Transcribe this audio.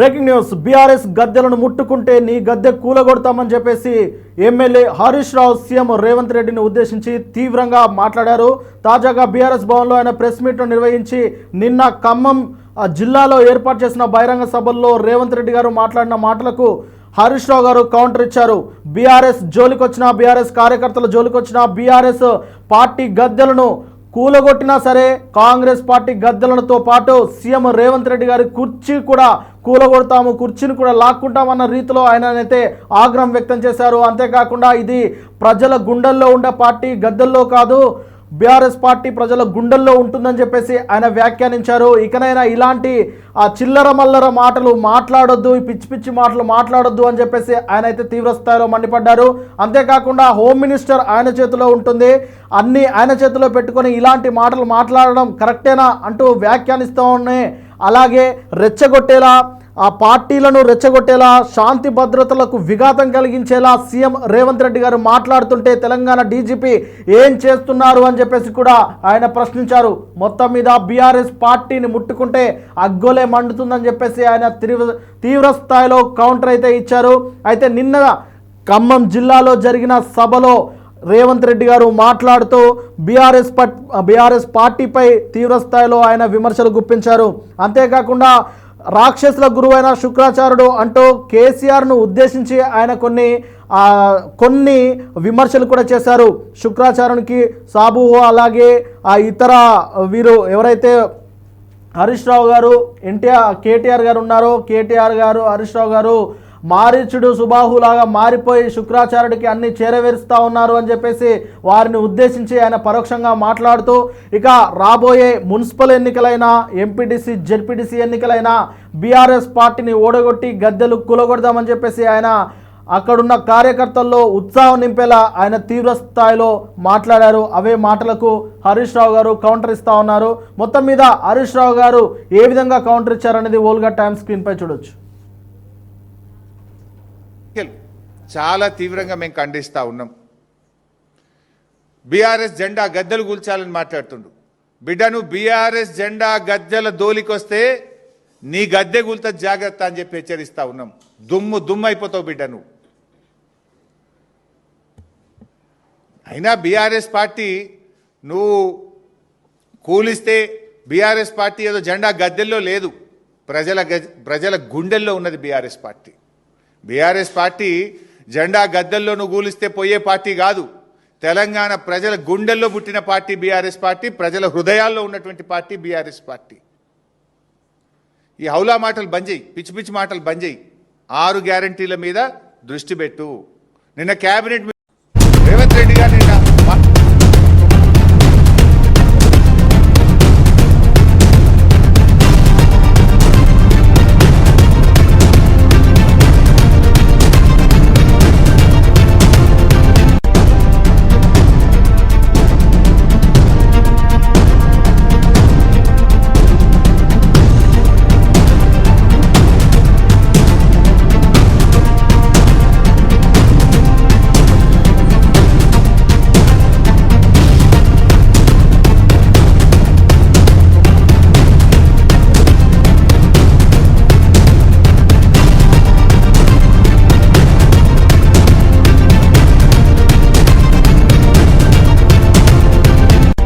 Breaking news BRS గద్దెలను ముట్టుకుంటే నీ గద్దె కూలగొడతామని చెప్పేసి ఎమ్మెల్యే హరీష్ రావు సీఎం రేవంత్ రెడ్డిని ఉద్దేశించి తీవ్రంగా మాట్లాడారు. తాజాగా బీఆర్ఎస్ భవన్లో ఆయన ప్రెస్ మీట్ నిర్వహించి నిన్న ఖమ్మం జిల్లాలో ఏర్పాటు చేసిన బహిరంగ సభల్లో రేవంత్ రెడ్డి గారు మాట్లాడిన మాటలకు హరీష్ రావు గారు కౌంటర్ ఇచ్చారు. బీఆర్ఎస్ జోలికొచ్చినా, బీఆర్ఎస్ కార్యకర్తల జోలికొచ్చినా, బీఆర్ఎస్ పార్టీ గద్దెలను కూలగొట్టినా సరే కాంగ్రెస్ పార్టీ గద్దెలతో పాటు సీఎం రేవంత్ రెడ్డి గారి కుర్చీ కూడా కూలగొడతాము, కుర్చీని కూడా లాక్కుంటామన్న రీతిలో ఆయననైతే ఆగ్రహం వ్యక్తం చేశారు. అంతేకాకుండా ఇది ప్రజల గుండెల్లో ఉండే పార్టీ, గద్దెల్లో కాదు, బీఆర్ఎస్ పార్టీ ప్రజల గుండెల్లో ఉంటుందని చెప్పేసి ఆయన వ్యాఖ్యానించారు. ఇకనైనా ఇలాంటి చిల్లర మల్లర మాటలు మాట్లాడొద్దు, ఈ పిచ్చి పిచ్చి మాటలు మాట్లాడొద్దు అని చెప్పేసి ఆయన అయితే తీవ్ర స్థాయిలో మండిపడ్డారు. అంతేకాకుండా హోమ్ మినిస్టర్ ఆయన చేతిలో ఉంటుంది, అన్నీ ఆయన చేతిలో పెట్టుకొని ఇలాంటి మాటలు మాట్లాడడం కరెక్టేనా అంటూ వ్యాఖ్యానిస్తూ ఉన్నాయి. అలాగే రెచ్చగొట్టేలా, ఆ పార్టీలను రెచ్చగొట్టేలా, శాంతి భద్రతలకు విఘాతం కలిగించేలా సీఎం రేవంత్ రెడ్డి గారు మాట్లాడుతుంటే తెలంగాణ డీజీపీ ఏం చేస్తున్నారు అని చెప్పేసి కూడా ఆయన ప్రశ్నించారు. మొత్తం మీద బీఆర్ఎస్ పార్టీని ముట్టుకుంటే అగ్గోలే మండుతుందని చెప్పేసి ఆయన తీవ్ర స్థాయిలో కౌంటర్ అయితే ఇచ్చారు. అయితే నిన్న ఖమ్మం జిల్లాలో జరిగిన సభలో రేవంత్ రెడ్డి గారు మాట్లాడుతూ బీఆర్ఎస్ పార్టీపై తీవ్ర స్థాయిలో ఆయన విమర్శలు గుప్పించారు. అంతేకాకుండా రాక్షసుల గురువైన శుక్రాచార్యుడు అంటూ కేసీఆర్ను ఉద్దేశించి ఆయన కొన్ని విమర్శలు కూడా చేశారు. శుక్రాచార్యునికి సాబు, అలాగే ఆ ఇతర వీరు ఎవరైతే హరీష్ రావు గారు, కేటీఆర్ గారు ఉన్నారో, కేటీఆర్ గారు, హరీష్ రావు గారు మారీచుడు సుబాహులాగా మారిపోయి శుక్రాచార్యుడికి అన్ని చేరవేరుస్తూ ఉన్నారు అని చెప్పేసి వారిని ఉద్దేశించి ఆయన పరోక్షంగా మాట్లాడుతూ ఇక రాబోయే మున్సిపల్ ఎన్నికలైనా, ఎంపీటీసీ, జెడ్పీటీసీ ఎన్నికలైనా బీఆర్ఎస్ పార్టీని ఓడగొట్టి గద్దెలు కూలగొడదామని చెప్పేసి ఆయన అక్కడున్న కార్యకర్తల్లో ఉత్సాహం నింపేలా ఆయన తీవ్ర స్థాయిలో మాట్లాడారు. అవే మాటలకు హరీష్ రావు గారు కౌంటర్ ఇస్తూ ఉన్నారు. మొత్తం మీద హరీష్ రావు గారు ఏ విధంగా కౌంటర్ ఇచ్చారనేది ఓల్గా టైమ్ స్క్రీన్పై చూడొచ్చు. చాలా తీవ్రంగా మేము ఖండిస్తూ ఉన్నాం. బీఆర్ఎస్ జెండా గద్దెలు కూల్చాలని మాట్లాడుతుండు. బిడ్డను బీఆర్ఎస్ జెండా గద్దెల దోలికొస్తే నీ గద్దె కూల్త జాగ్రత్త అని చెప్పి హెచ్చరిస్తూ ఉన్నాం. దుమ్ము అయిపోతావు బిడ్డ నువ్వు. అయినా బీఆర్ఎస్ పార్టీ నువ్వు కూలిస్తే బీఆర్ఎస్ పార్టీ ఏదో జెండా గద్దెల్లో లేదు, ప్రజల గుండెల్లో ఉన్నది బీఆర్ఎస్ పార్టీ. బీఆర్ఎస్ పార్టీ జెండా గద్దెల్లో నువ్వు కూలిస్తే పోయే పార్టీ కాదు. తెలంగాణ ప్రజల గుండెల్లో పుట్టిన పార్టీ బీఆర్ఎస్ పార్టీ, ప్రజల హృదయాల్లో ఉన్నటువంటి పార్టీ బీఆర్ఎస్ పార్టీ. ఈ హౌలా మాటలు బంద్ చేయి, పిచ్చి పిచ్చి మాటలు బంద్ చేయి. 6 గ్యారంటీల మీద దృష్టి పెట్టు. నిన్న కేబినెట్